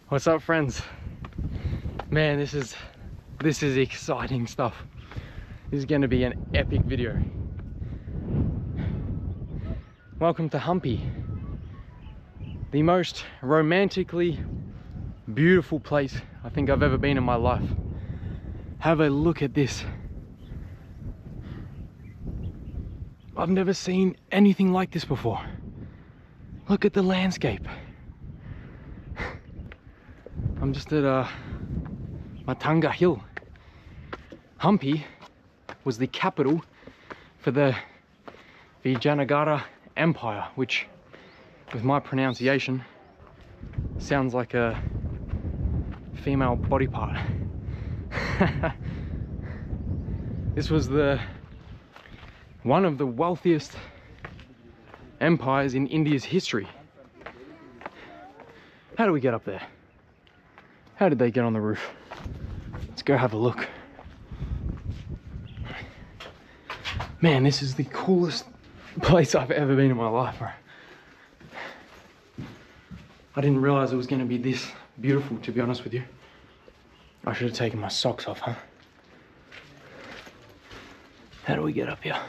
What's up, friends? Man, this is exciting stuff. This is going to be an epic video. Welcome to Hampi, the most romantically beautiful place I think I've ever been in my life. Have a look at this. I've never seen anything like this before. Look at the landscape. I'm just at Matanga Hill. Hampi was the capital for the Vijayanagara Empire, which, with my pronunciation, sounds like a female body part. This was one of the wealthiest empires in India's history. How do we get up there? How did they get on the roof? Let's go have a look. Man, this is the coolest place I've ever been in my life, bro. I didn't realize it was going to be this beautiful, to be honest with you. I should have taken my socks off, huh? How do we get up here?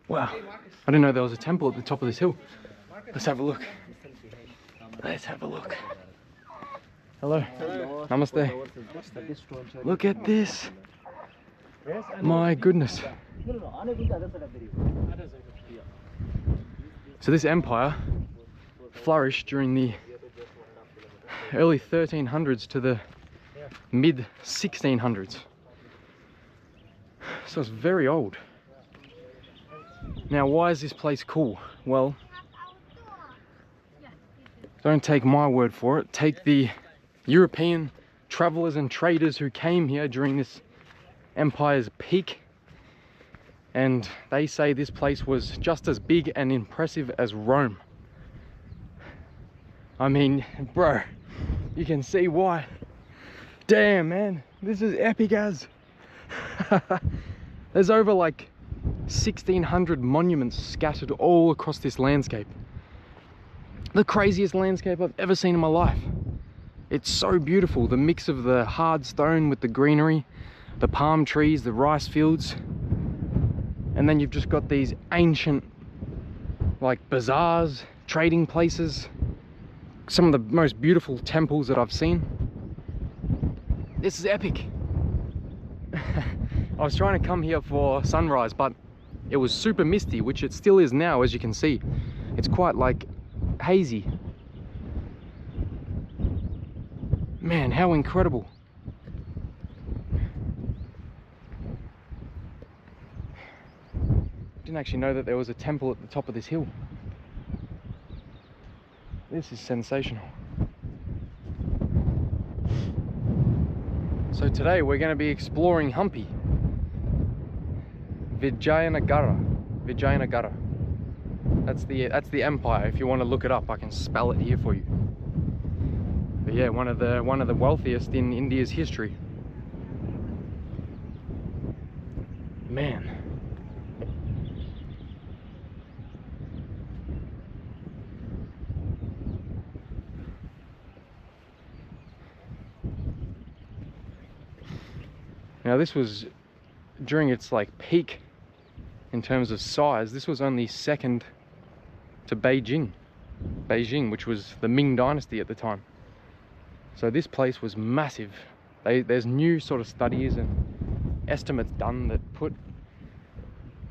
Wow, I didn't know there was a temple at the top of this hill. Let's have a look. Let's have a look. Hello. Hello. Namaste. Look at this. My goodness. So this empire flourished during the early 1300s to the mid 1600s. So it's very old. Now, why is this place cool? Well, don't take my word for it. Take the European travelers and traders who came here during this empire's peak, and they say this place was just as big and impressive as Rome. I mean, bro, you can see why. Damn, man, this is epic as. There's over like 1,600 monuments scattered all across this landscape. The craziest landscape I've ever seen in my life. It's so beautiful, the mix of the hard stone with the greenery, the palm trees, the rice fields, and then you've just got these ancient like bazaars, trading places, some of the most beautiful temples that I've seen. This is epic. I was trying to come here for sunrise, but it was super misty, which it still is now, as you can see. It's quite like hazy. Man, how incredible. Didn't actually know that there was a temple at the top of this hill. This is sensational. So today we're going to be exploring Hampi. Vijayanagara. That's the empire. If you want to look it up, I can spell it here for you. But yeah, one of the wealthiest in India's history. Man. Now this was during its like peak in terms of size. This was only second to Beijing, which was the Ming dynasty at the time. So this place was massive. There's new sort of studies and estimates done that put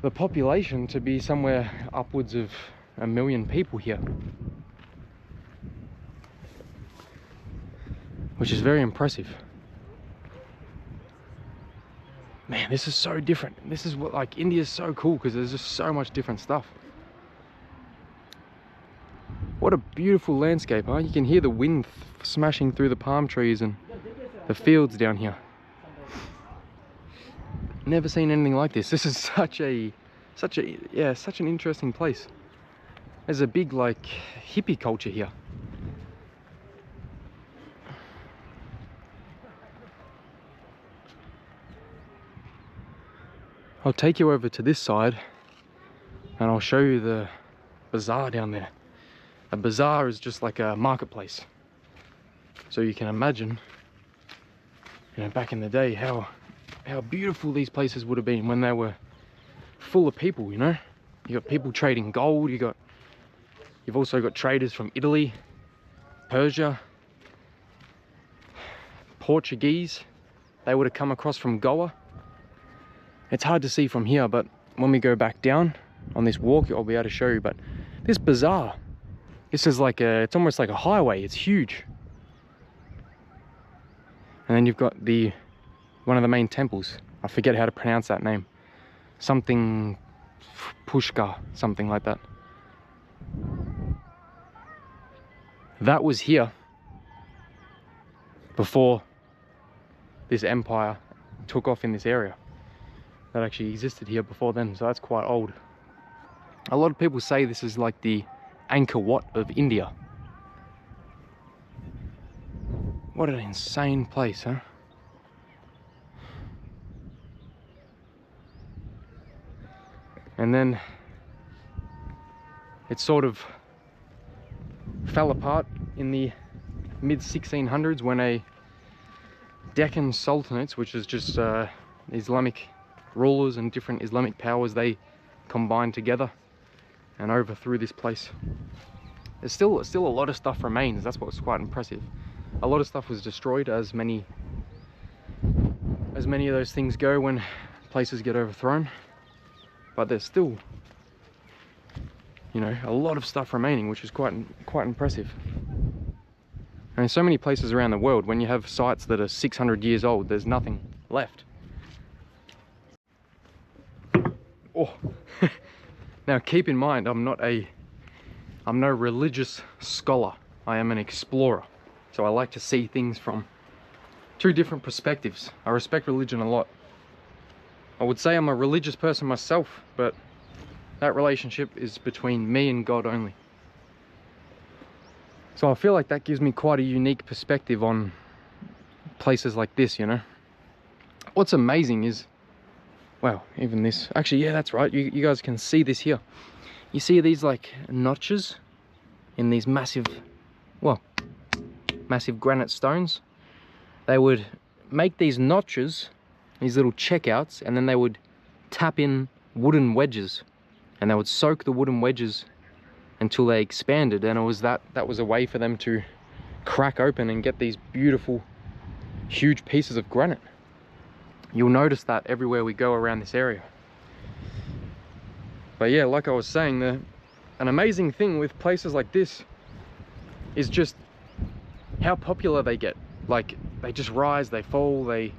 the population to be somewhere upwards of 1 million people here, which is very impressive. Man, this is so different. This is what, like, India's so cool because there's just so much different stuff. What a beautiful landscape, huh? You can hear the wind smashing through the palm trees and the fields down here. Never seen anything like this. This is such an interesting place. There's a big like hippie culture here. I'll take you over to this side and I'll show you the bazaar down there. A bazaar is just like a marketplace. So you can imagine, you know, back in the day, how beautiful these places would have been when they were full of people, you know. You got people trading gold, you've also got traders from Italy, Persia, Portuguese. They would have come across from Goa. It's hard to see from here, but when we go back down on this walk, I'll be able to show you. But this bazaar, this is like it's almost like a highway. It's huge. And then you've got one of the main temples. I forget how to pronounce that name. Something Pushkar, something like that. That was here before this empire took off in this area. That actually existed here before then, so that's quite old. A lot of people say this is like the Angkor Wat of India. What an insane place, huh? And then it sort of fell apart in the mid-1600s when a Deccan Sultanates, which is just Islamic rulers and different Islamic powers, they combined together and overthrew this place. There's still a lot of stuff remains. That's what's quite impressive. A lot of stuff was destroyed, as many of those things go when places get overthrown, but there's still, you know, a lot of stuff remaining, which is quite impressive. And in so many places around the world, when you have sites that are 600 years old, there's nothing left. Oh, now keep in mind, I'm no religious scholar. I am an explorer. So I like to see things from two different perspectives. I respect religion a lot. I would say I'm a religious person myself, but that relationship is between me and God only. So I feel like that gives me quite a unique perspective on places like this, you know. What's amazing is, wow, even this, actually, yeah, that's right, you guys can see this here. You see these like notches in these massive granite stones? They would make these notches, these little checkouts, and then they would tap in wooden wedges, and they would soak the wooden wedges until they expanded, and it was that was a way for them to crack open and get these beautiful huge pieces of granite. You'll notice that everywhere we go around this area. But yeah, like I was saying, an amazing thing with places like this is just how popular they get. Like, they just rise, they fall, they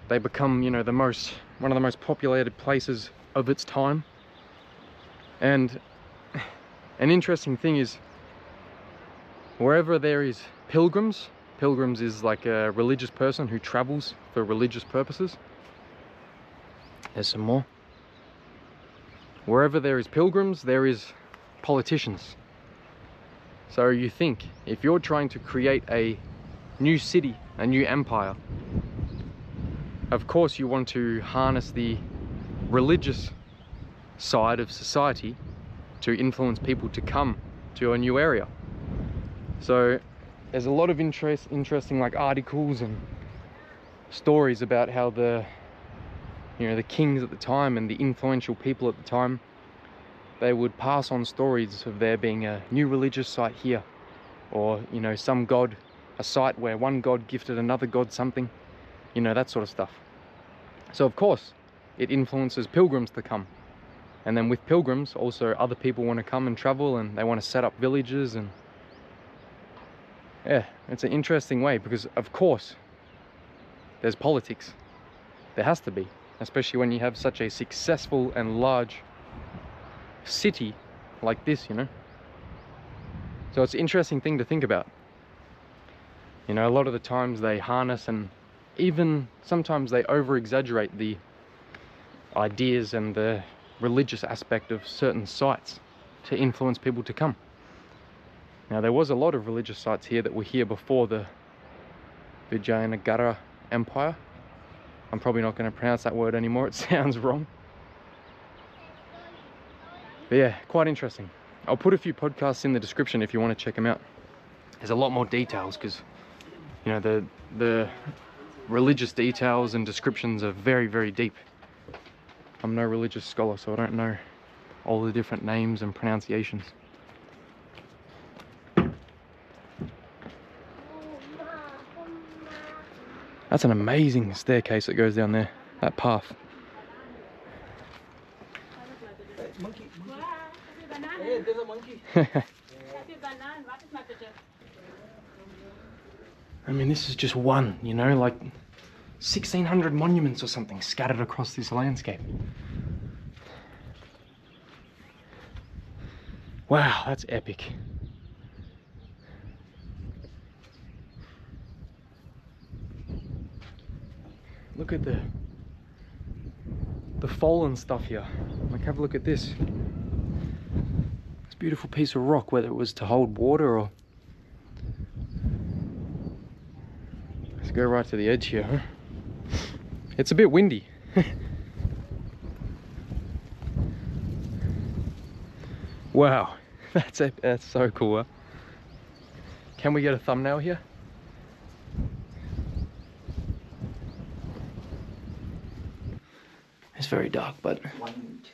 become, you know, one of the most populated places of its time. And an interesting thing is, wherever there is pilgrims is like a religious person who travels for religious purposes. There's some more. Wherever there is pilgrims, there is politicians. So you think, if you're trying to create a new city, a new empire, of course you want to harness the religious side of society to influence people to come to a new area. So there's a lot of interesting like articles and stories about how the kings at the time and the influential people at the time, they would pass on stories of there being a new religious site here, or, you know, some god, a site where one god gifted another god something, you know, that sort of stuff. So of course it influences pilgrims to come, and then with pilgrims also other people want to come and travel, and they want to set up villages. And yeah, it's an interesting way, because of course there's politics. There has to be, especially when you have such a successful and large city like this, you know. So it's an interesting thing to think about. You know, a lot of the times they harness, and even sometimes they over-exaggerate the ideas and the religious aspect of certain sites to influence people to come. Now, there was a lot of religious sites here that were here before the Vijayanagara Empire. I'm probably not going to pronounce that word anymore, it sounds wrong. But yeah, quite interesting. I'll put a few podcasts in the description if you want to check them out. There's a lot more details, because You know, the religious details and descriptions are very, very deep. I'm no religious scholar, so I don't know all the different names and pronunciations. That's an amazing staircase that goes down there, that path. Monkey. Hey, there's a monkey. I mean, this is just one, you know, like 1,600 monuments or something scattered across this landscape. Wow, that's epic. Look at the fallen stuff here. Like, have a look at this. This beautiful piece of rock, whether it was to hold water or... Let's go right to the edge here, huh? It's a bit windy. Wow, that's so cool, huh? Can we get a thumbnail here? It's very dark, but... 1 minute.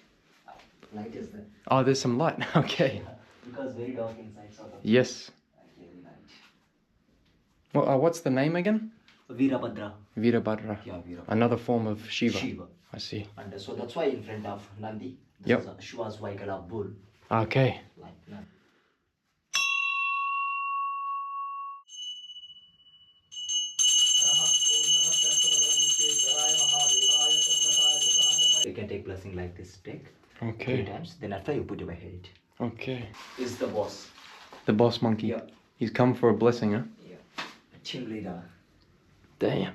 Light is there. Oh, there's some light. Okay. Because very dark inside, sort of. Yes. Very light. Well, what's the name again? Veerabhadra. Veerabhadra. Yeah, Veerabhadra. Another form of Shiva. Shiva. I see. And so that's why in front of Nandi, this Yep. is a Shiva's vehicle of bull. Okay. Like Nandi. You can take blessing like this, take 3 Okay. times, then after you put your head. Okay. This is the boss. The boss monkey. Yeah. He's come for a blessing, huh? Yeah. Team leader. Damn.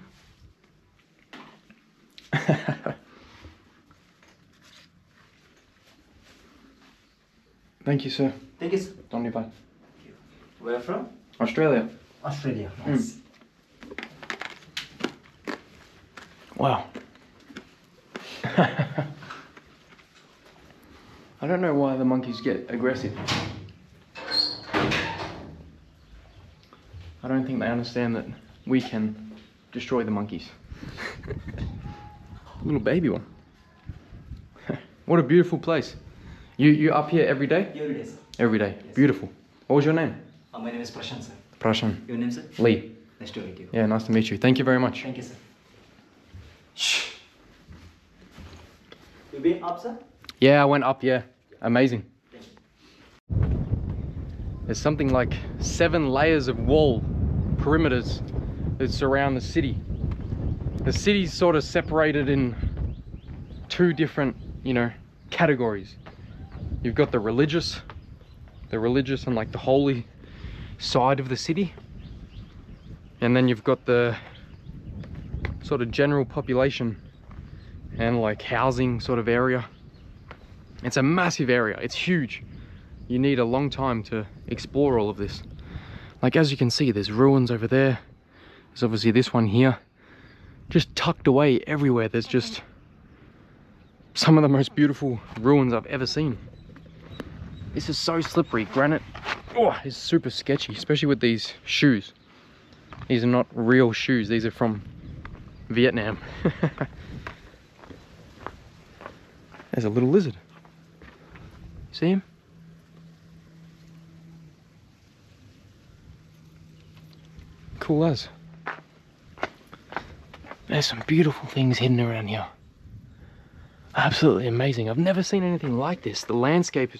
Thank you, sir. Thank you, sir. Dhanyavad. Where from? Australia. Australia. Nice. Wow. I don't know why the monkeys get aggressive. I don't think they understand that we can destroy the monkeys. Little baby one. What a beautiful place. You up here every day? Every day, sir. Every day. Yes. Beautiful. What was your name? My name is Prashant, sir. Prashan. Your name, sir? Lee. Nice to meet you. Yeah, nice to meet you. Thank you very much. Thank you, sir. Shh. You been up, sir? Yeah, I went up, yeah. Amazing. Thank you. There's something like 7 layers of wall perimeters that surround the city. The city's sort of separated in 2 different, you know, categories. You've got the religious and like the holy side of the city. And then you've got the sort of general population and like housing sort of area. It's a massive area, it's huge. You need a long time to explore all of this. Like, as you can see, there's ruins over there. There's obviously this one here. Just tucked away everywhere. There's just some of the most beautiful ruins I've ever seen. This is so slippery. Granite, oh, is super sketchy, especially with these shoes. These are not real shoes. These are from Vietnam. There's a little lizard. See him? Cool as. There's some beautiful things hidden around here. Absolutely amazing. I've never seen anything like this. The landscape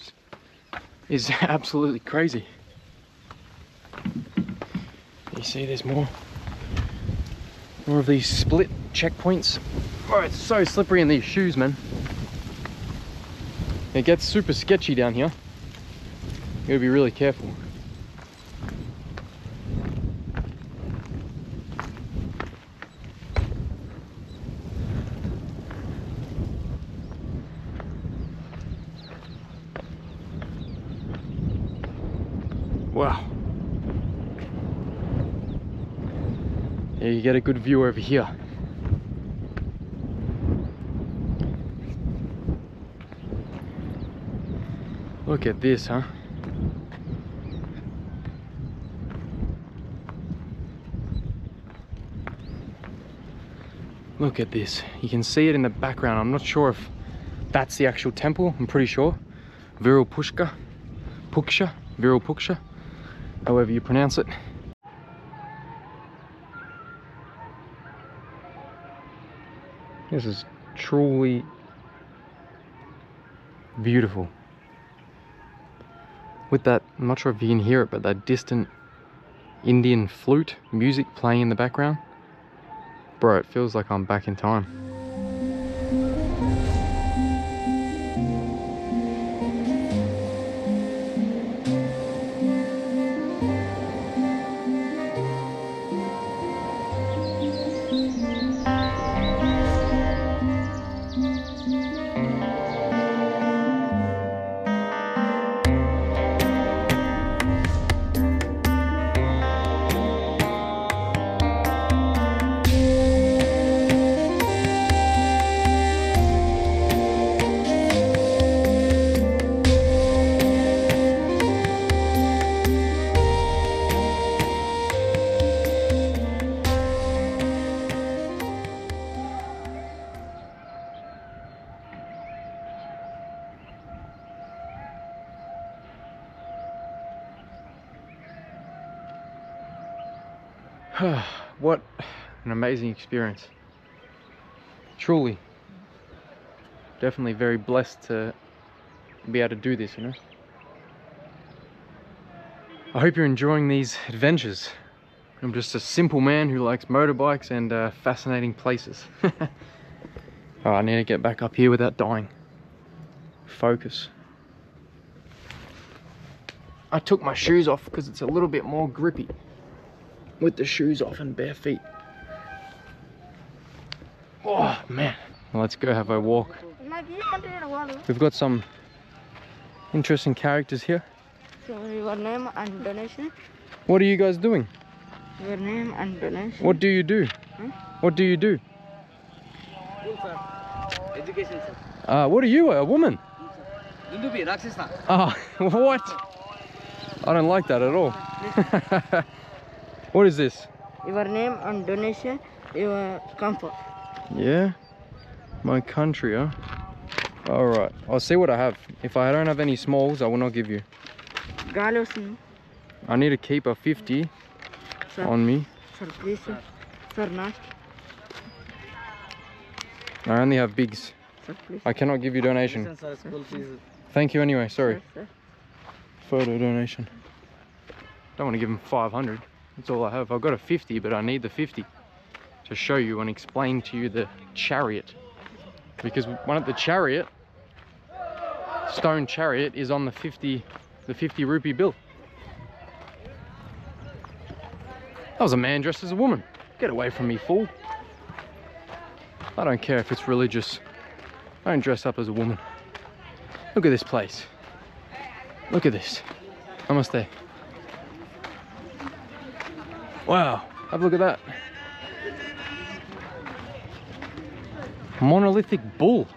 is absolutely crazy. You see there's more of these split checkpoints. Oh, it's so slippery in these shoes, man. It gets super sketchy down here. You gotta be really careful. Wow. Yeah, you get a good view over here. Look at this, huh? Look at this. You can see it in the background. I'm not sure if that's the actual temple. I'm pretty sure. Puksha, however you pronounce it. This is truly beautiful. With that, I'm not sure if you can hear it, but that distant Indian flute music playing in the background. Bro, it feels like I'm back in time. What an amazing experience. Truly. Definitely very blessed to be able to do this, you know. I hope you're enjoying these adventures. I'm just a simple man who likes motorbikes and fascinating places. Oh, I need to get back up here without dying. Focus. I took my shoes off because it's a little bit more grippy with the shoes off and bare feet. Oh man. Well, let's go have a walk. We've got some interesting characters here. So your name and donation? What are you guys doing? Your name and donation? What do you do? What do you do? Education, sir. What are you, a woman? Hindu be Rakshasa. Ah, what? I don't like that at all. What is this? Your name and donation, your comfort. Yeah? My country, huh? Alright, I'll see what I have. If I don't have any smalls, I will not give you. Galos, I need to keep a 50 sir. on me. Sir, please, sir. Sir, not. I only have bigs. Sir, please. I cannot give you donation. Listen, sir, school fees. Thank you anyway, sorry. Sir, sir. Photo donation. Don't want to give him 500. That's all I have. I've got a 50, but I need the 50 to show you and explain to you the chariot. Because one of the chariot, stone chariot, is on the 50 rupee bill. That was a man dressed as a woman. Get away from me, fool. I don't care if it's religious. I don't dress up as a woman. Look at this place. Look at this. Namaste. Wow, have a look at that. Monolithic bull.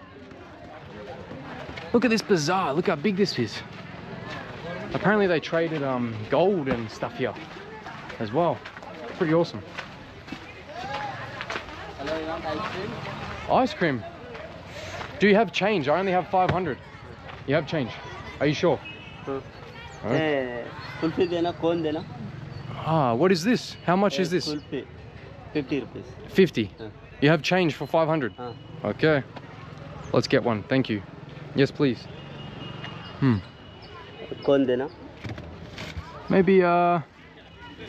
Look at this bazaar. Look how big this is. Apparently they traded gold and stuff here as well. Pretty awesome. Hello, you want ice cream? Ice cream. Do you have change? I only have 500. You have change. Are you sure? Kulfi dena, cone dena. Ah, what is this? How much is this? Kulfi, 50 rupees. 50. You have change for 500. Okay. Let's get one. Thank you. Yes, please. Cone dena. Maybe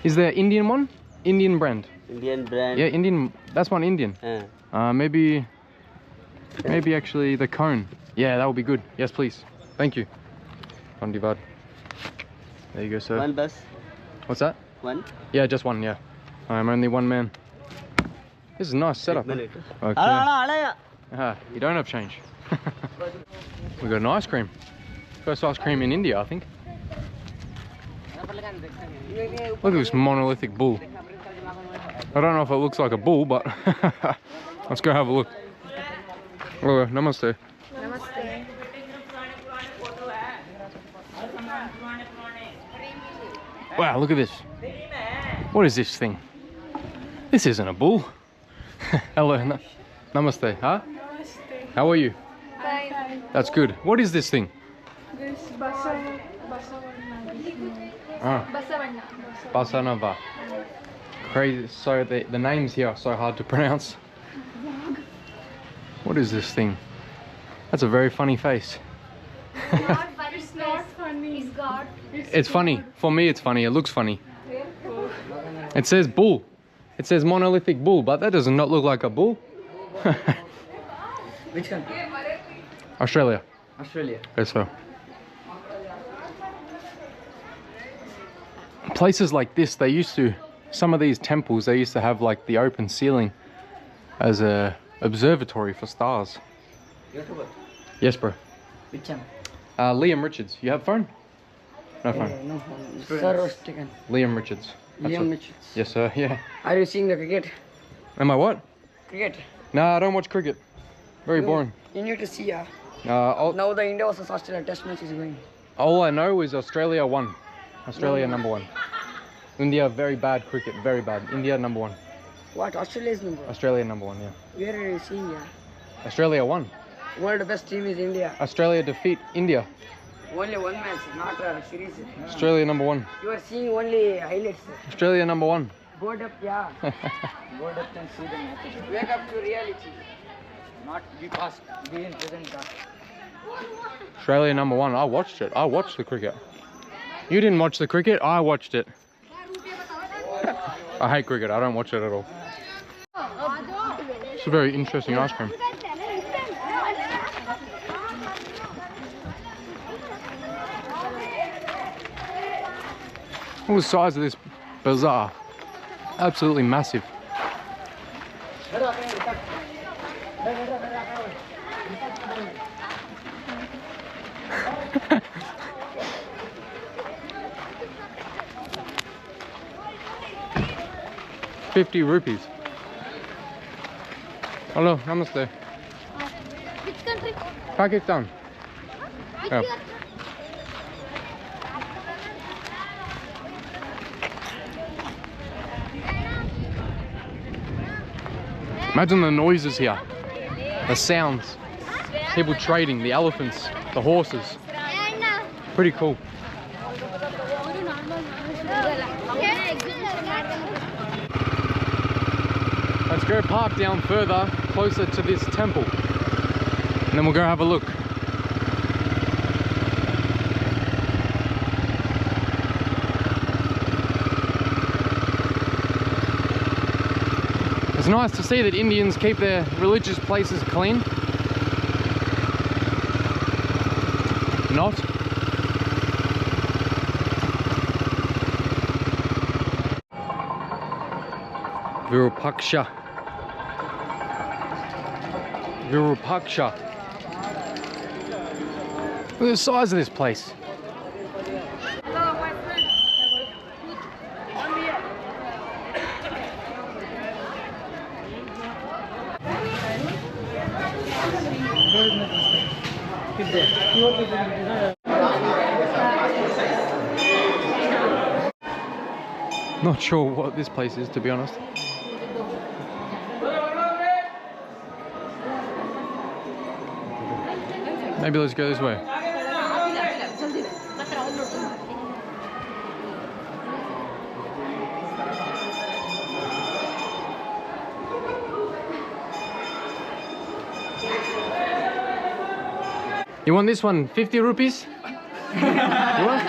is there Indian one? Indian brand. Indian brand. Yeah, Indian. That's one Indian. Maybe actually the cone. Yeah, that would be good. Yes, please. Thank you. Pandivad. There you go, sir. One bus. What's that? One. Yeah, just one. Yeah. I'm only one man. This is a nice setup. Minute. Okay. You don't have change. We got an ice cream. First ice cream in India, I think. Look at this monolithic bull. I don't know if it looks like a bull, but let's go have a look. Oh, namaste. Namaste. Wow, look at this. What is this thing? This isn't a bull. Hello. Namaste. Huh? Namaste. How are you? Fine. That's good. What is this thing? This Basavanna. Ah, Basavanna. Basanava. Crazy. So the names here are so hard to pronounce. What is this thing? That's a very funny face. It's not funny. It's God. It's funny. For me, it's funny. It looks funny. It says bull. It says monolithic bull, but that does not look like a bull. Which country? Australia. Australia. Guess so. Places like this, they used to, some of these temples, they used to have like the open ceiling as a observatory for stars. YouTuber. Yes, bro. Which channel? Liam Richards. You have phone? No phone. No. Sir was taken. Liam Richards. That's Liam it. Richards. Yes, sir. Yeah. Are you seeing the cricket? Am I what? Cricket. No, I don't watch cricket. Very boring. You need to see, yeah. All Now the India versus Australia test match is going. I know is Australia won. Australia number one. India, very bad cricket. Very bad. India number one. What? Australia is number one. Australia number one, yeah. Where are you seeing, yeah? Australia won. World best team is India. Australia defeat India. Only one match, not a series. Australia number one. You are seeing only highlights. Australia number one. Board up, yeah. Board up and see the matches. Wake up to reality. Not be past, be in present. Australia number one. I watched it. I watched the cricket. You didn't watch the cricket. I watched it. I hate cricket. I don't watch it at all. It's a very interesting ice cream. Look at the size of this bazaar. Absolutely massive. ₹50. Hello, namaste. Which country? Pakistan. Yeah. Imagine the noises here, the sounds, people trading, the elephants, the horses. Pretty cool. Let's go park down further, closer to this temple, and then we'll go have a look. It's nice to see that Indians keep their religious places clean. Not. Virupaksha. Virupaksha. Look at the size of this place. Not sure what this place is, to be honest. Maybe let's go this way. You want this one, 50 rupees? You want?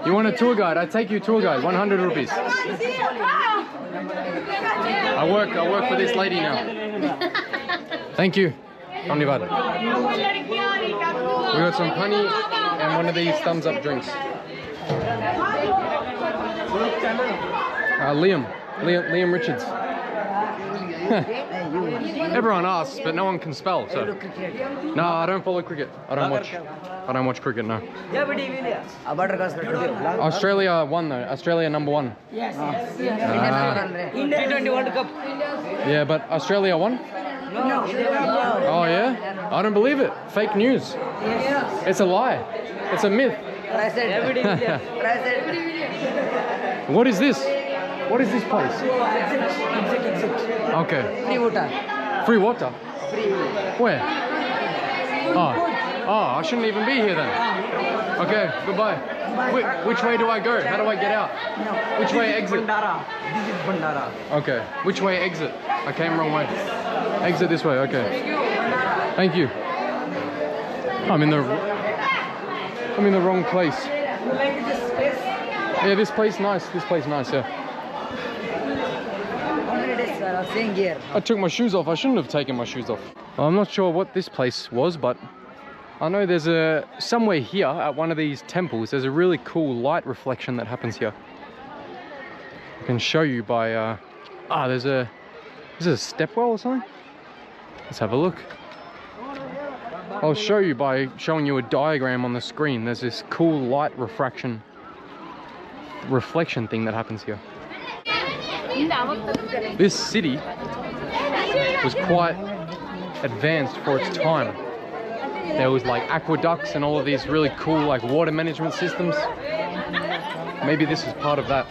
You want a tour guide? I take you tour guide, 100 rupees. I work for this lady now. Thank you. We got some honey and one of these thumbs up drinks. Liam Richards. Everyone asks, but no one can spell. So no, I don't follow cricket. I don't watch cricket. No. Australia won though. Australia number one. Yes. India T20 World Cup. Yeah, but Australia won. No. Oh yeah? I don't believe it. Fake news. It's a lie. It's a myth. What is this? What is this place? Okay. Free water? Where? Oh, I shouldn't even be here then. Okay, goodbye. Which way do I go? How do I get out? Which way exit? Bandara. This is Bandara. Okay, which way exit? I came wrong way. Exit this way, okay. Thank you. I'm in the wrong place. Like this place. Yeah, this place nice. This place nice, yeah. How many days staying here? I took my shoes off. I shouldn't have taken my shoes off. Well, I'm not sure what this place was, but I know there's somewhere here at one of these temples, there's a really cool light reflection that happens here. I can show you by, is this a stepwell or something? Let's have a look. I'll show you by showing you a diagram on the screen. There's this cool light reflection thing that happens here. This city was quite advanced for its time. There was like aqueducts and all of these really cool like water management systems. Maybe this is part of that.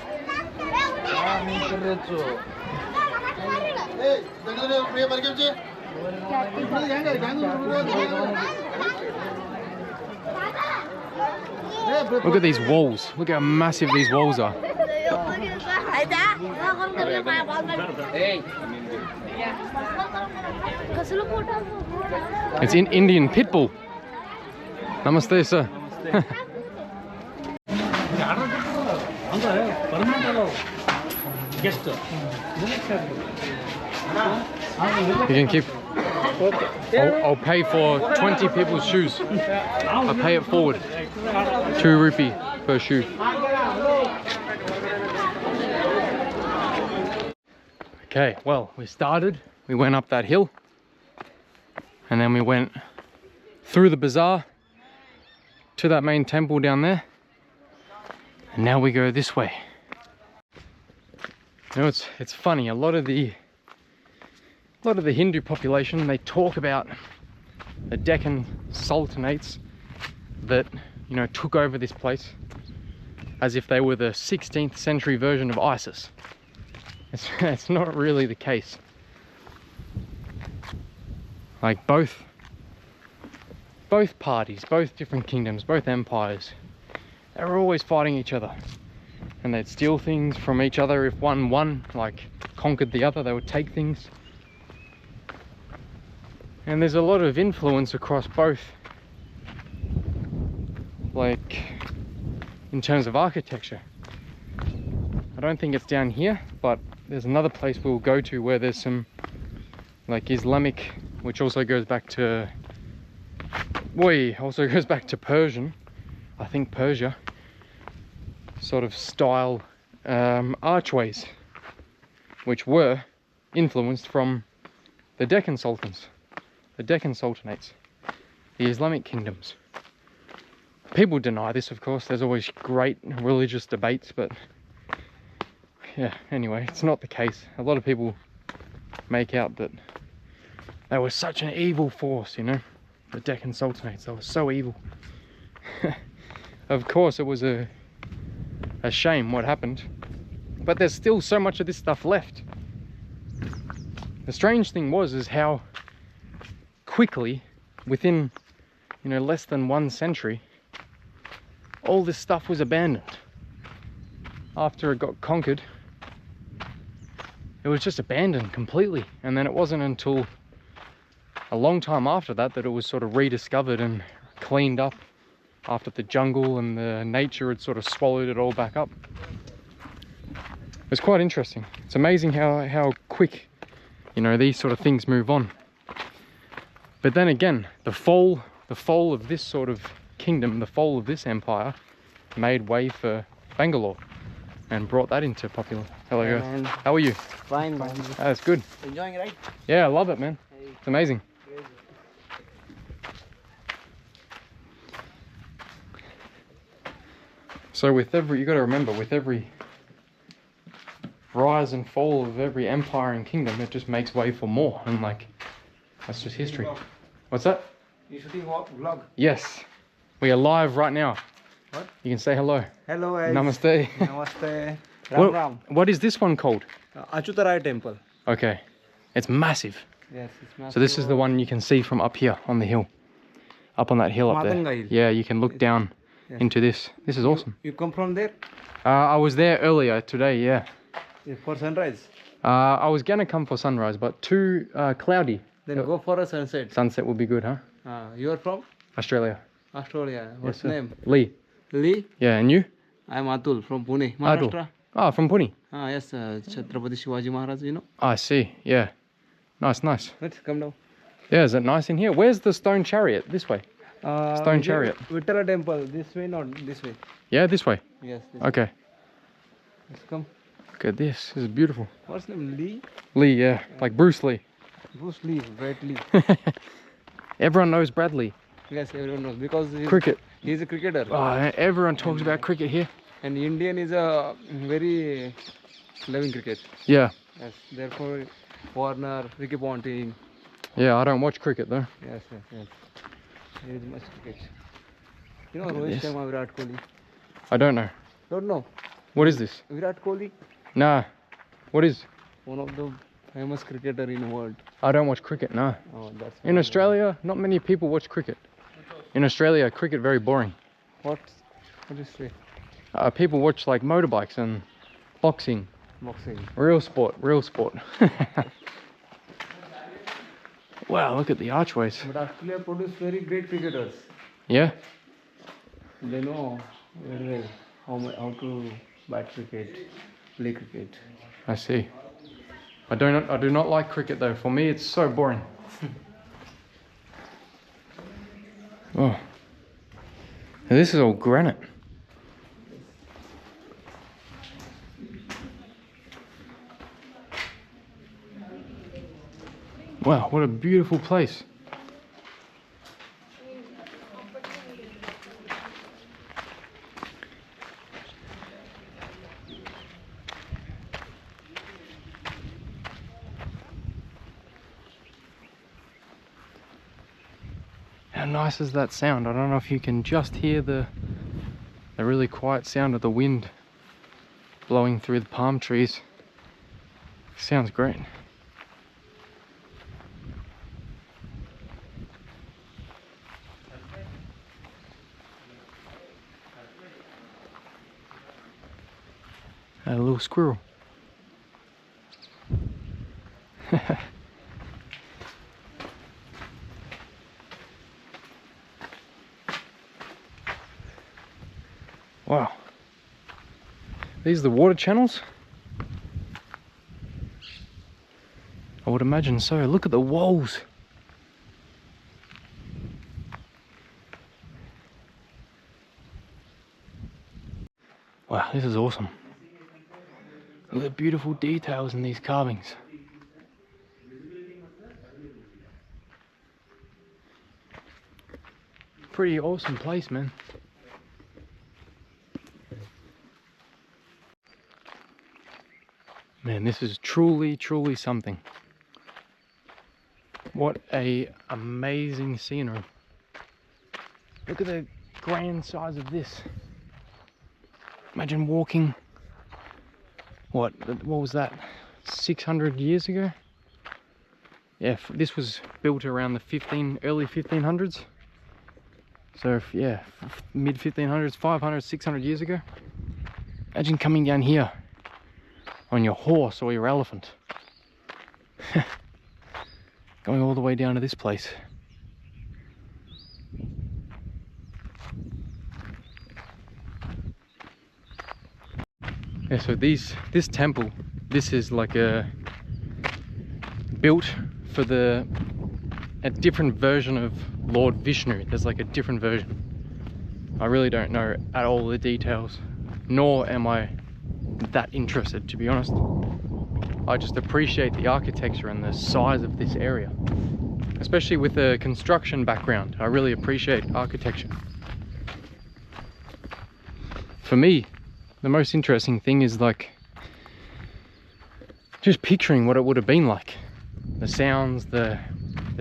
Look at these walls. Look how massive these walls are. It's in Indian pit bull. Namaste, sir. You can keep. I'll pay for 20 people's shoes. I pay it forward. 2 rupee per shoe. Okay, well, we started. We went up that hill. And then we went through the bazaar to that main temple down there. And now we go this way. You know, it's funny, a lot of the Hindu population, they talk about the Deccan sultanates that, you know, took over this place as if they were the 16th century version of ISIS. It's not really the case. Like both parties, both different kingdoms, both empires, they were always fighting each other. And they'd steal things from each other. If one won, like conquered the other, they would take things. And there's a lot of influence across both, like in terms of architecture. I don't think it's down here, but there's another place we'll go to where there's some like Islamic, which also goes back to Persian, I think Persia, sort of style archways, which were influenced from the Deccan Sultans, the Deccan Sultanates, the Islamic kingdoms. People deny this, of course. There's always great religious debates, but yeah, anyway, it's not the case. A lot of people make out that they were such an evil force, you know, the Deccan Sultanates. They were so evil. Of course, it was a shame what happened, but there's still so much of this stuff left. The strange thing is how quickly, within, you know, less than 1 century, all this stuff was abandoned. After it got conquered, it was just abandoned completely. And then it wasn't until a long time after that that it was sort of rediscovered and cleaned up after the jungle and the nature had sort of swallowed it all back up. It was quite interesting. It's amazing how quick, you know, these sort of things move on. But then again, the fall of this sort of kingdom, the fall of this empire, made way for Bangalore and brought that into popular. Hello guys. Man. How are you? Fine. That's good. Enjoying, right? Yeah, I love it, man. It's amazing. So you got to remember, with every rise and fall of every empire and kingdom, it just makes way for more. And like, that's just history. What's that? You shooting vlog? Yes. We are live right now. What? You can say hello. Hello guys. Namaste. Namaste. Ram Ram. What is this one called? Achyutaraya temple. Okay. It's massive. Yes, it's massive. So this is the one you can see from up here on the hill. Up on that hill up there. Matanga Hill. Yeah, you can look down Yes. into this. This is awesome. You come from there? I was there earlier today, yeah. For sunrise. I was gonna come for sunrise, but too cloudy. Then go for a sunset. Sunset would be good, huh? You are from Australia. Australia. What's Yes, sir. name? Lee. Lee. Yeah, and you? I'm Atul from Pune, Atul. Maharashtra. Oh, from Pune. Yes, Chhatrapati Shivaji Maharaj, you know. I see, yeah. Nice, nice. Let's come down. Yeah, is it nice in here? Where's the stone chariot? This way. Stone chariot. Vittala temple. This way, not this way. Yeah, this way. Yes. This Okay. way. Let's come. Look at this. This is beautiful. What's name? Lee? Lee, yeah. Like Bruce Lee. Bruce Lee, Brett Lee. Everyone knows Bradley. Yes, everyone knows because Cricket. he's a cricketer. Oh, everyone talks about cricket here. And Indian is a very loving cricket. Yeah. Yes, therefore Warner, Ricky Ponting. Yeah, I don't watch cricket though. Yes. There is much cricket. You know Look at Rohit this. Sharma, Virat Kohli. I don't know. Don't know. What is this? Virat Kohli, Nah. What is? one of the famous cricketer in the world. I don't watch cricket, no. Oh, that's In Australia, not many people watch cricket. In Australia, cricket very boring. what do you say? People watch like motorbikes and boxing. Boxing. Real sport, real sport. Wow, look at the archways. But Australia produce very great cricketers. Yeah? They know very well how to bat cricket, play cricket. I see. I do not like cricket though. For me, it's so boring. Oh. Now, this is all granite. Wow, what a beautiful place. How nice is that sound? I don't know if you can just hear the really quiet sound of the wind blowing through the palm trees. Sounds great. A little squirrel. Wow. These are the water channels? I would imagine so. Look at the walls. Wow, this is awesome. Look at the beautiful details in these carvings. Pretty awesome place, man. Man, this is truly, truly something. What a amazing scenery. Look at the grand size of this. Imagine walking, what was that, 600 years ago? Yeah, this was built around the early 1500s. So yeah, mid 1500s, 500, 600 years ago. Imagine coming down here on your horse or your elephant. Going all the way down to this place. Yeah, so this temple, this is like built for a different version of Lord Vishnu. There's like a different version. I really don't know at all the details, nor am I that interested, to be honest. I just appreciate the architecture and the size of this area, especially with a construction background. I really appreciate architecture. For me, the most interesting thing is like just picturing what it would have been like. The sounds, the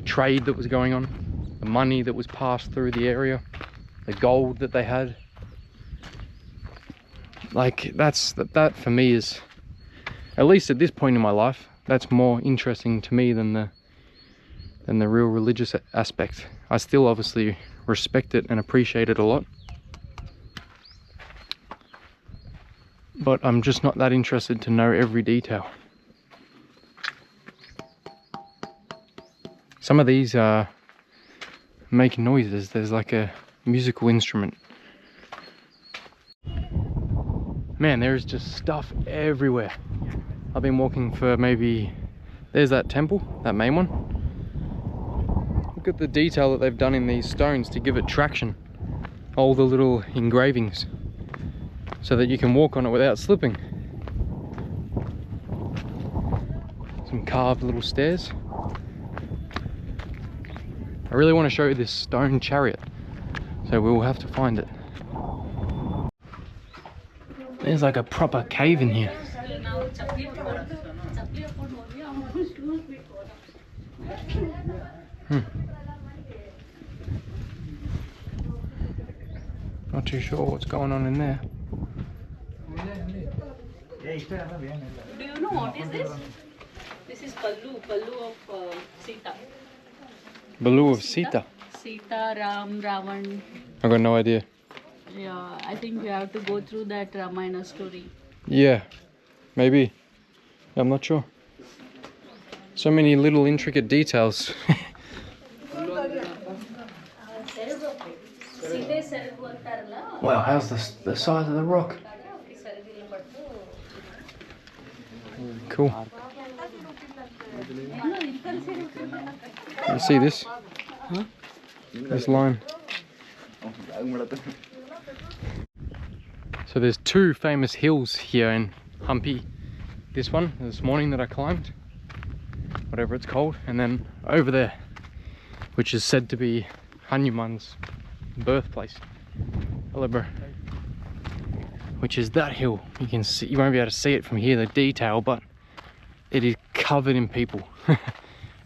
trade that was going on, the money that was passed through the area, the gold that they had. Like that for me is, at least at this point in my life, that's more interesting to me than than the real religious aspect. I still obviously respect it and appreciate it a lot, but I'm just not that interested to know every detail. Some of these make noises. There's like a musical instrument. Man, there's just stuff everywhere. I've been walking for maybe... There's that temple, that main one. Look at the detail that they've done in these stones to give it traction. All the little engravings, so that you can walk on it without slipping. Some carved little stairs. I really want to show you this stone chariot, so we will have to find it. There's like a proper cave in here. Not too sure what's going on in there. Do you know what is this? This is Pallu of Sita. Balu of Sita. Sita, Ram, Ravan. I got no idea. Yeah, I think you have to go through that Ramayana story. Yeah, maybe. I'm not sure. So many little intricate details. Wow, how's the size of the rock? Cool. You see this? Huh? This line. So there's two famous hills here in Hampi. This one, this morning that I climbed, whatever it's called, and then over there, which is said to be Hanuman's birthplace. Hello, bro. Which is that hill. You can see, you won't be able to see it from here, the detail, but it is covered in people.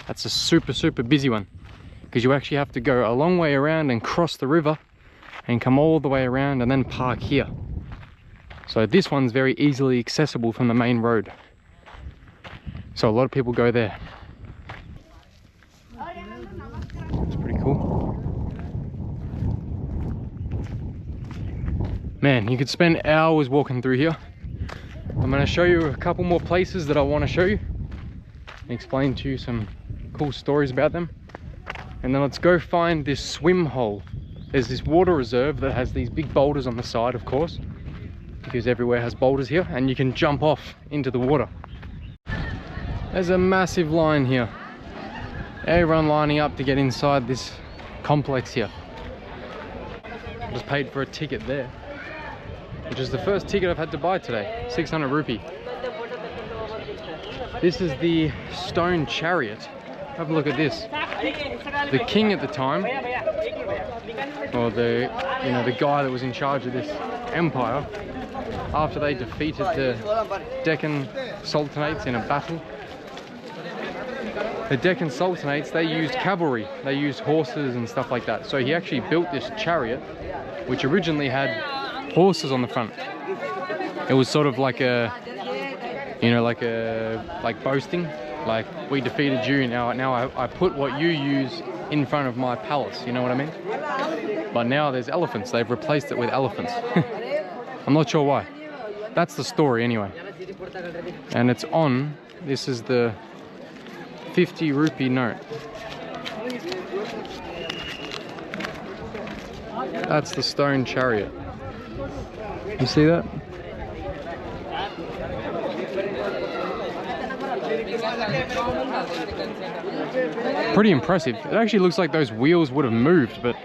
That's a super busy one, because you actually have to go a long way around and cross the river and come all the way around and then park here. So this one's very easily accessible from the main road. So a lot of people go there. It's pretty cool. Man, you could spend hours walking through here. I'm going to show you a couple more places that I want to show you and explain to you some cool stories about them. And then let's go find this swim hole. There's this water reserve that has these big boulders on the side, of course, because everywhere has boulders here, and you can jump off into the water. There's a massive line here. Everyone lining up to get inside this complex here. I just paid for a ticket there, which is the first ticket I've had to buy today, 600 rupee. This is the stone chariot. Have a look at this. The king at the time, or the guy that was in charge of this empire, after they defeated the Deccan Sultanates in a battle. The Deccan Sultanates, they used cavalry, they used horses and stuff like that. So he actually built this chariot, which originally had horses on the front. It was sort of like a, like boasting, like, we defeated you, now I put what you use in front of my palace, you know what I mean? But now there's elephants, they've replaced it with elephants. I'm not sure why. That's the story anyway. And it's on, this is the 50 rupee note. That's the stone chariot. You see that? Pretty impressive. It actually looks like those wheels would have moved, but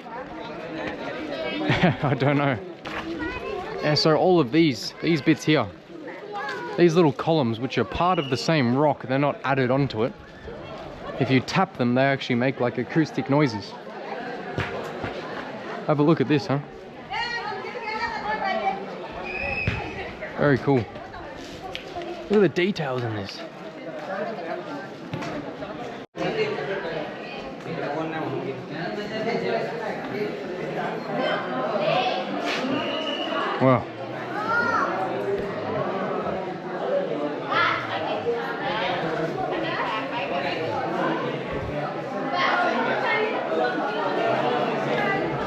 I don't know. And so all of these bits here, these little columns, which are part of the same rock, they're not added onto it. If you tap them, they actually make like acoustic noises. Have a look at this, huh? Very cool. Look at the details in this. Wow.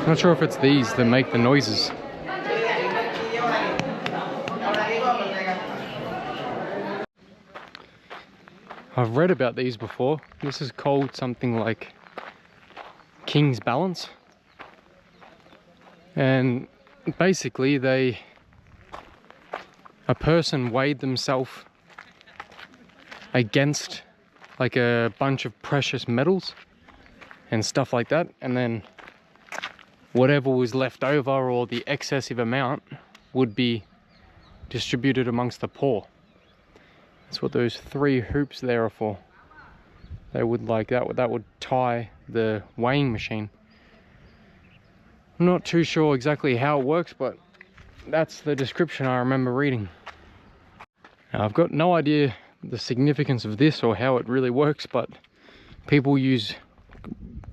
Not sure if it's these that make the noises. I've read about these before. This is called something like King's Balance. And basically a person weighed themselves against like a bunch of precious metals and stuff like that, and then whatever was left over or the excessive amount would be distributed amongst the poor. That's what those 3 hoops there are for. They would like that would tie the weighing machine. I'm not too sure exactly how it works, but that's the description I remember reading. Now, I've got no idea the significance of this or how it really works, but people use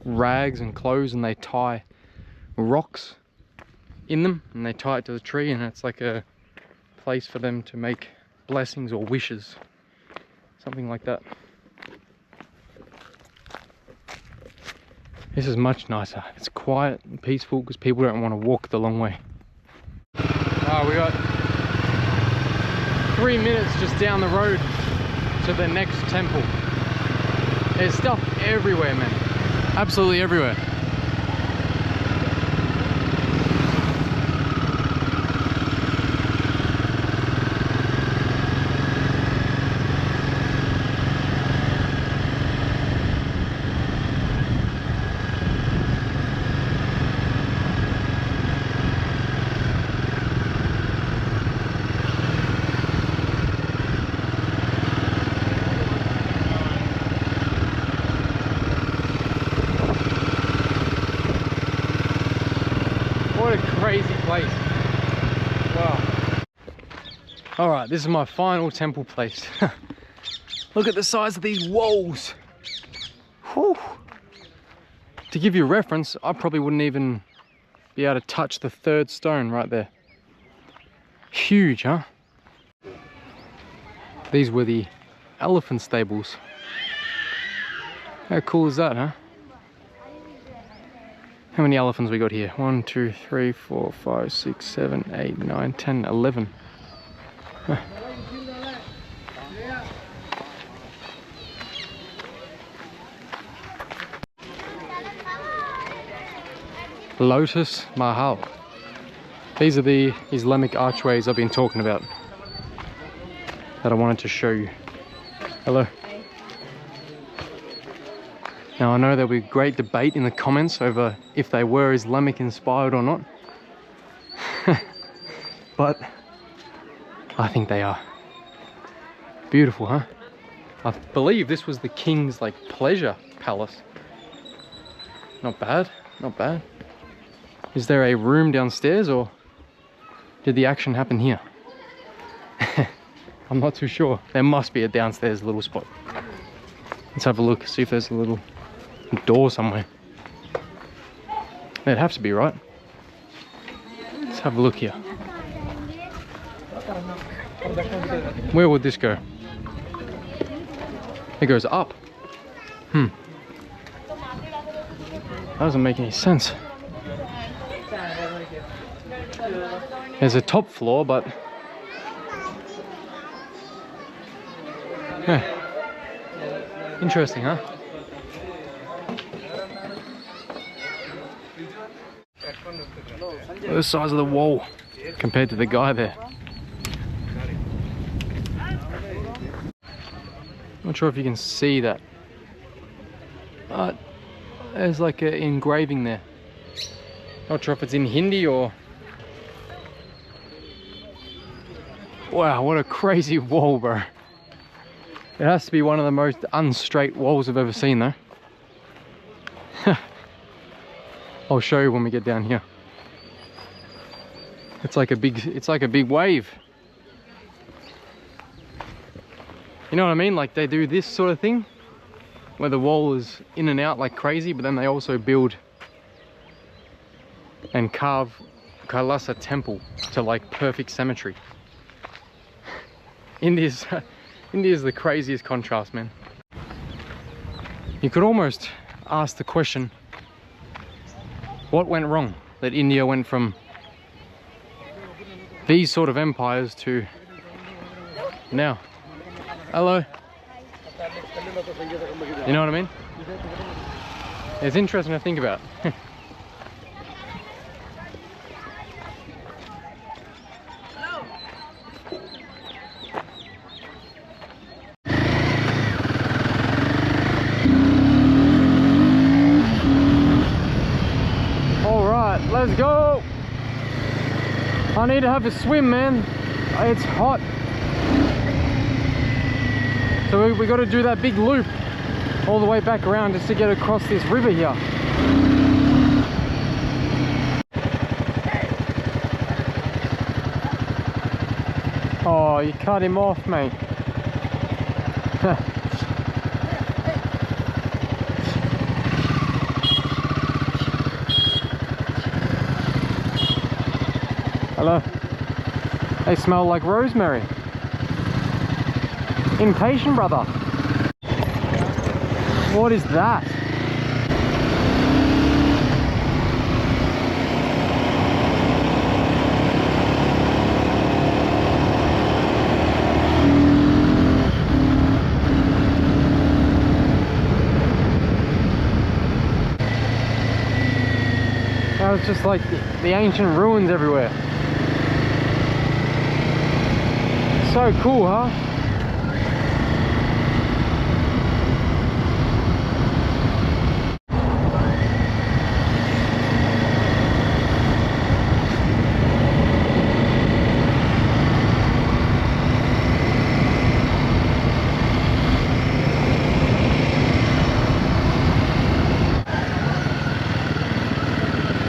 rags and clothes and they tie rocks in them and they tie it to the tree, and it's like a place for them to make blessings or wishes, something like that. This is much nicer. It's quiet and peaceful because people don't want to walk the long way. Oh, we got 3 minutes just down the road to the next temple. There's stuff everywhere, man. Absolutely everywhere. What a crazy place. Wow. Alright, this is my final temple place. Look at the size of these walls. Whew. To give you a reference, I probably wouldn't even be able to touch the 3rd stone right there. Huge, huh? These were the elephant stables. How cool is that, huh? How many elephants we got here? 1, 2, 3, 4, 5, 6, 7, 8, 9, 10, 11. Huh. Lotus Mahal. These are the Islamic archways I've been talking about that I wanted to show you. Hello. Now I know there'll be great debate in the comments over if they were Islamic inspired or not. But I think they are. Beautiful, huh? I believe this was the king's like pleasure palace. Not bad, not bad. Is there a room downstairs or did the action happen here? I'm not too sure. There must be a downstairs little spot. Let's have a look, see if there's a little door somewhere. There'd have to be, right? Let's have a look here. Where would this go? It goes up. That doesn't make any sense. There's a top floor, but interesting, huh? Look at the size of the wall compared to the guy there. Not sure if you can see that, but there's like an engraving there. Not sure if it's in Hindi or... Wow, what a crazy wall, bro. It has to be one of the most unstraight walls I've ever seen, though. I'll show you when we get down here. It's like a big wave. You know what I mean? Like they do this sort of thing where the wall is in and out like crazy, but then they also build and carve Kailasa temple to like perfect symmetry. India's the craziest contrast, man. You could almost ask the question, what went wrong? that India went from these sort of empires to now. Hello. You know what I mean? It's interesting to think about. Let's go! I need to have a swim, man. It's hot. So we got to do that big loop all the way back around just to get across this river here. Oh, you cut him off, mate. Hello. They smell like rosemary. Impatient, brother. What is that? That was just like the ancient ruins everywhere. So cool, huh?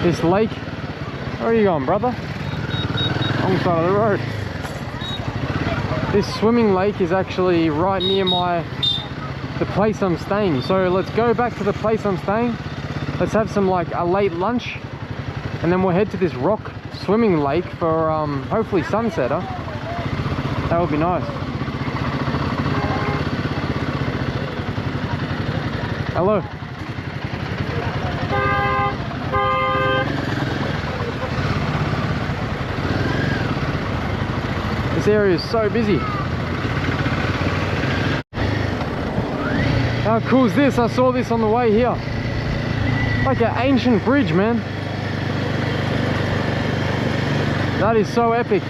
This lake, where are you going, brother? Wrong side of the road. This swimming lake is actually right near the place I'm staying. So let's go back to the place I'm staying. Let's have some like a late lunch, and then we'll head to this rock swimming lake for hopefully sunset. Huh? That would be nice. Hello. This area is so busy. How cool is this? I saw this on the way here. Like an ancient bridge, man. That is so epic.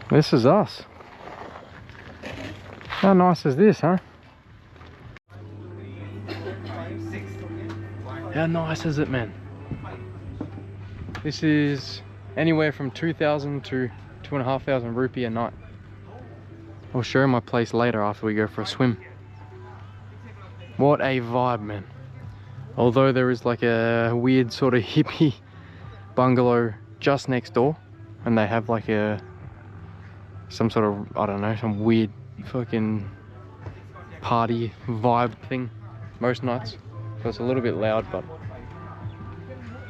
This is us. How nice is this, huh? How nice is it, man? This is anywhere from 2,000 to 2,500 rupee a night. I'll show you my place later after we go for a swim. What a vibe, man. Although there is like a weird sort of hippie bungalow just next door, and they have like some sort of, I don't know, some weird fucking party vibe thing most nights. So it's a little bit loud, but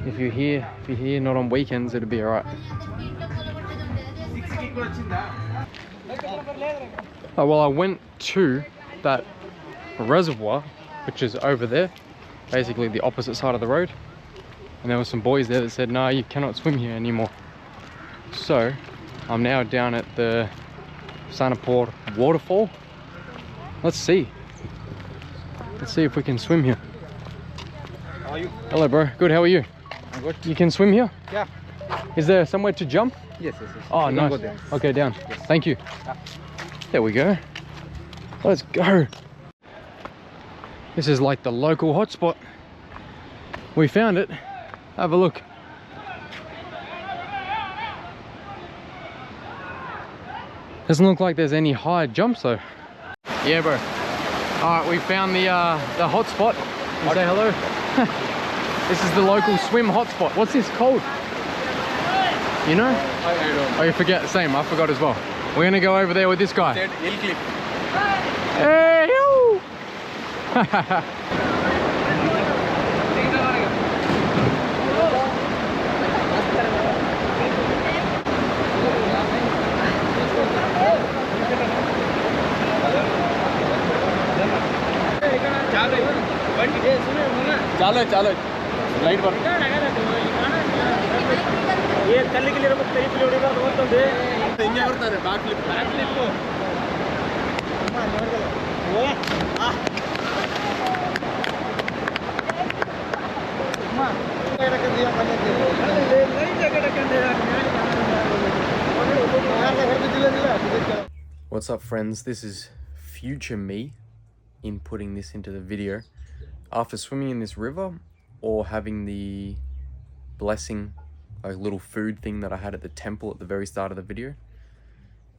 if you're here not on weekends, it'll be alright. Oh, well, I went to that reservoir, which is over there, basically the opposite side of the road, and there were some boys there that said, no, you cannot swim here anymore. So I'm now down at the Sanapur waterfall. Let's see if we can swim here. How are you? Hello, bro. Good, how are you? I'm good. You can swim here? Yeah. Is there somewhere to jump? Yes. Oh, You can nice. go there. Okay, down. Yes. Thank you. Yeah. There we go. Let's go. This is like the local hotspot. We found it. Have a look. Doesn't look like there's any high jumps though. Yeah, bro. All right, we found the hotspot. You say hello. This is the local swim hotspot. What's this called? You know? I don't know. Oh, you forget. Same. I forgot as well. We're gonna go over there with this guy. Hill Cliff. Hey, yo! चलो चलो light पर ये कल के लिए रब तेरी plate का बहुत तो दे ಹಿಂಗೆ ಬರ್ತಾರೆ back flip What's up, friends? This is future me inputting this into the video after swimming in this river or having the blessing, like little food thing that I had at the temple at the very start of the video.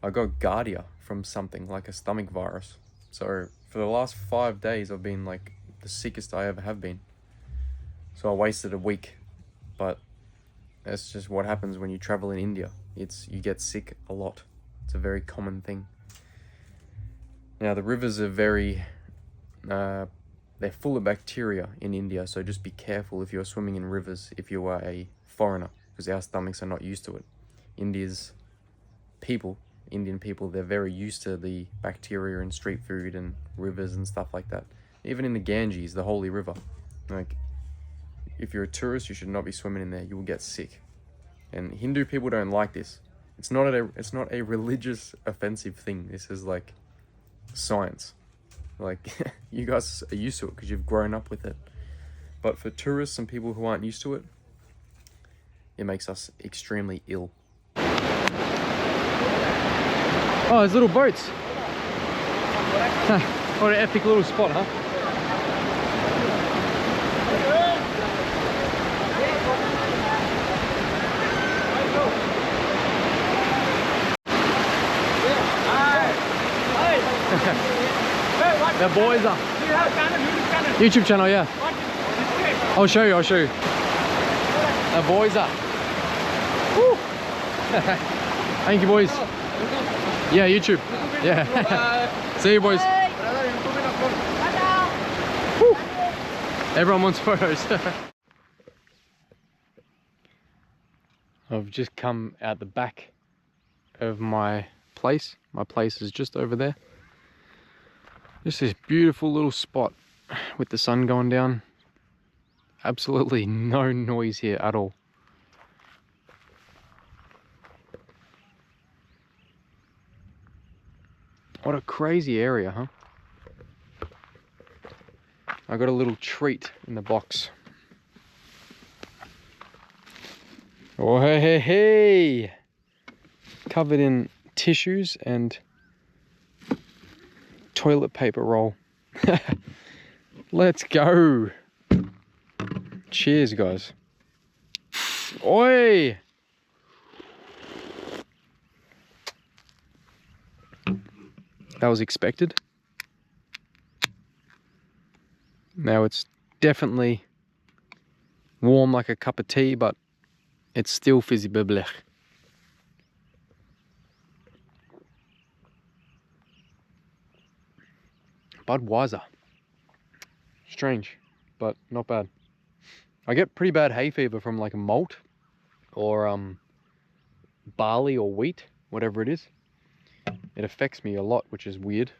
I got Giardia from something like a stomach virus. So for the last 5 days I've been like the sickest I ever have been. So I wasted a week, but that's just what happens when you travel in India. You get sick a lot. It's a very common thing. Now the rivers are very they're full of bacteria in India, so just be careful if you're swimming in rivers if you are a foreigner, because our stomachs are not used to it. Indian people, they're very used to the bacteria in street food and rivers and stuff like that. Even in the Ganges, the holy river. Like, if you're a tourist, you should not be swimming in there. You will get sick. And Hindu people don't like this. It's not a religious offensive thing. This is like science. Like, you guys are used to it because you've grown up with it. But for tourists and people who aren't used to it, it makes us extremely ill. Oh, there's little boats. What an epic little spot, huh? The boys are. YouTube channel, yeah. I'll show you. The boys are. Woo. Thank you, boys. Yeah, YouTube. Yeah. See you, boys. Woo. Everyone wants photos. I've just come out the back of my place. My place is just over there. Just this beautiful little spot with the sun going down. Absolutely no noise here at all. What a crazy area, huh? I got a little treat in the box. Oh, hey. Covered in tissues and toilet paper roll. Let's go. Cheers, guys. Oi! That was expected. Now it's definitely warm like a cup of tea, but it's still fizzy bubbly. Budweiser. Strange, but not bad. I get pretty bad hay fever from like a malt or barley or wheat, whatever it is. It affects me a lot, which is weird.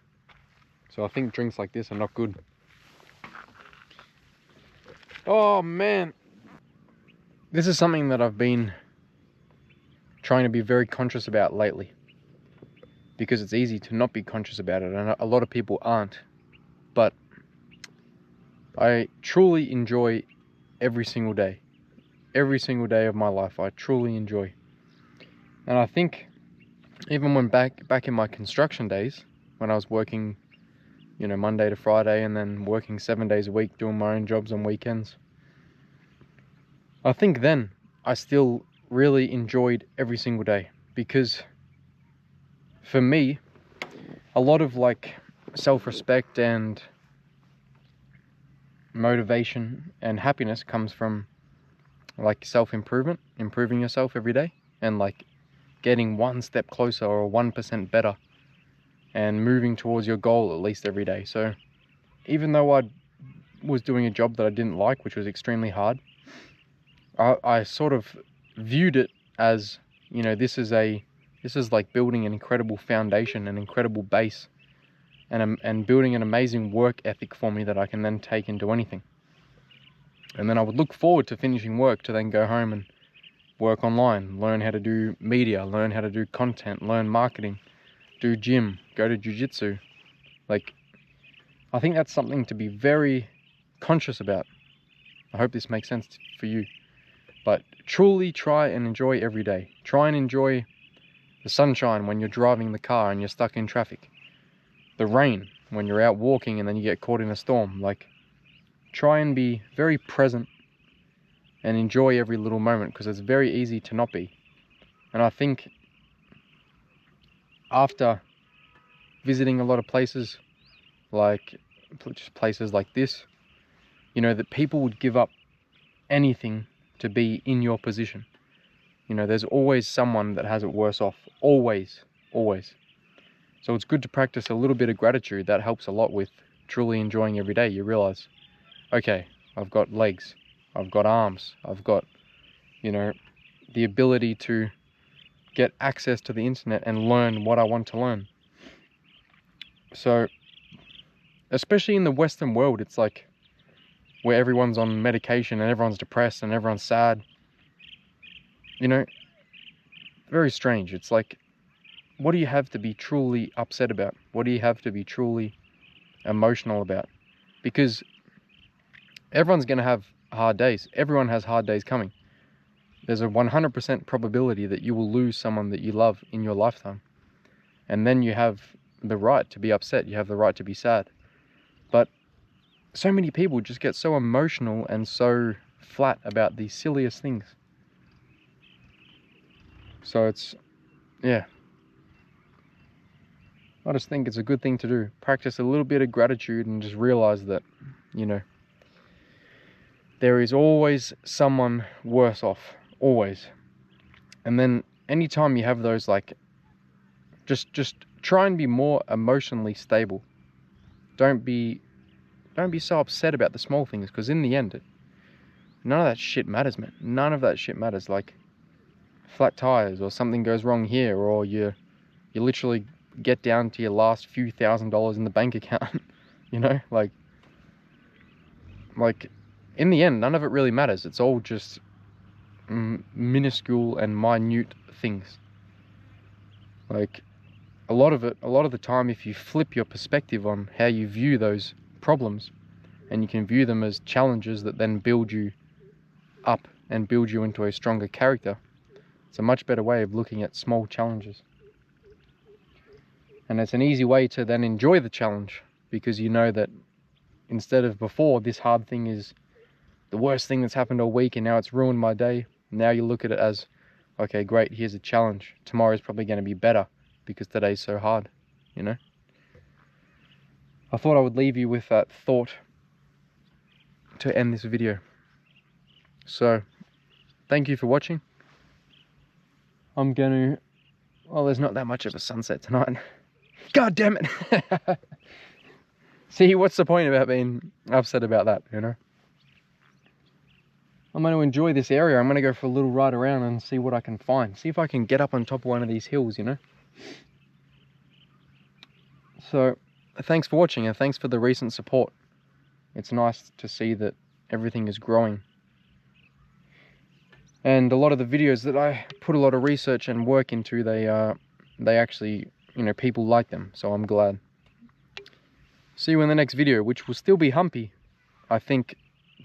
So I think drinks like this are not good. Oh man. This is something that I've been trying to be very conscious about lately, because it's easy to not be conscious about it, and a lot of people aren't. But I truly enjoy every single day. Every single day of my life, I truly enjoy. And I think even when back in my construction days, when I was working, you know, Monday to Friday and then working 7 days a week, doing my own jobs on weekends, I think then I still really enjoyed every single day, because for me, a lot of like self-respect and motivation and happiness comes from like self-improvement, improving yourself every day, and like getting one step closer or 1% better. and moving towards your goal at least every day. So even though I was doing a job that I didn't like, which was extremely hard, I sort of viewed it as, you know, this is like building an incredible foundation, an incredible base, and building an amazing work ethic for me that I can then take into anything. And then I would look forward to finishing work to then go home and work online, learn how to do media, learn how to do content, learn marketing, do gym, go to jiu-jitsu. Like, I think that's something to be very conscious about. I hope this makes sense for you. But truly try and enjoy every day. Try and enjoy the sunshine when you're driving the car and you're stuck in traffic. The rain when you're out walking and then you get caught in a storm. Like, try and be very present and enjoy every little moment, because it's very easy to not be. And I think after visiting a lot of places, like just places like this, you know, that people would give up anything to be in your position. You know, there's always someone that has it worse off. Always, always. So it's good to practice a little bit of gratitude. That helps a lot with truly enjoying every day. You realize, okay, I've got legs, I've got arms, I've got, you know, the ability to get access to the internet and learn what I want to learn. So, especially in the Western world, it's like where everyone's on medication and everyone's depressed and everyone's sad. You know, very strange. It's like, what do you have to be truly upset about? What do you have to be truly emotional about? Because everyone's going to have hard days. Everyone has hard days coming. There's a 100% probability that you will lose someone that you love in your lifetime. And then you have the right to be upset. You have the right to be sad. But so many people just get so emotional and so flat about the silliest things. So it's, yeah. I just think it's a good thing to do. Practice a little bit of gratitude and just realize that, you know, there is always someone worse off. Always. And then anytime you have those, like, just try and be more emotionally stable. Don't be so upset about the small things, because in the end, none of that shit matters, man. None of that shit matters. Like flat tires, or something goes wrong here, or you literally get down to your last few $1,000s in the bank account. You know, like in the end, none of it really matters. It's all just minuscule and minute things. Like a lot of the time, if you flip your perspective on how you view those problems, and you can view them as challenges that then build you up and build you into a stronger character, it's a much better way of looking at small challenges. And it's an easy way to then enjoy the challenge, because you know that instead of before, this hard thing is the worst thing that's happened all week and now it's ruined my day. Now you look at it as, okay, great, here's a challenge. Tomorrow's probably going to be better because today's so hard, you know? I thought I would leave you with that thought to end this video. So, thank you for watching. I'm going to... Well, there's not that much of a sunset tonight. God damn it! See, what's the point about being upset about that, you know? I'm going to enjoy this area. I'm going to go for a little ride around and see what I can find. See if I can get up on top of one of these hills, you know? So, thanks for watching, and thanks for the recent support. It's nice to see that everything is growing. And a lot of the videos that I put a lot of research and work into, they actually, you know, people like them. So I'm glad. See you in the next video, which will still be Hampi. I think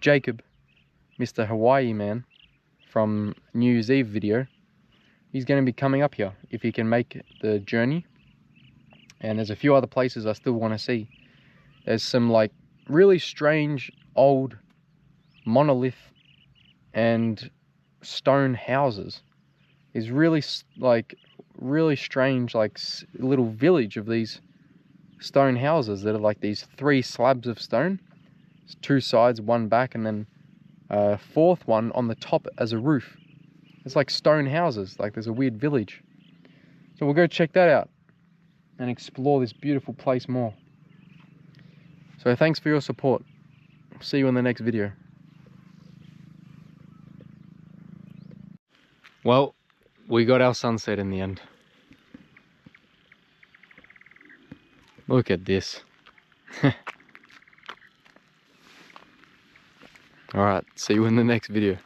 Jacob, Mr. Hawaii man from New Year's Eve video, he's going to be coming up here if he can make the journey. And there's a few other places I still want to see. There's some like really strange old monolith and stone houses. Is really like really strange, like little village of these stone houses that are like these 3 slabs of stone. It's 2 sides, 1 back, and then a 4th one on the top as a roof. It's like stone houses, like there's a weird village. So we'll go check that out. and explore this beautiful place more. So thanks for your support. See you in the next video. Well, we got our sunset in the end. Look at this. Alright, see you in the next video.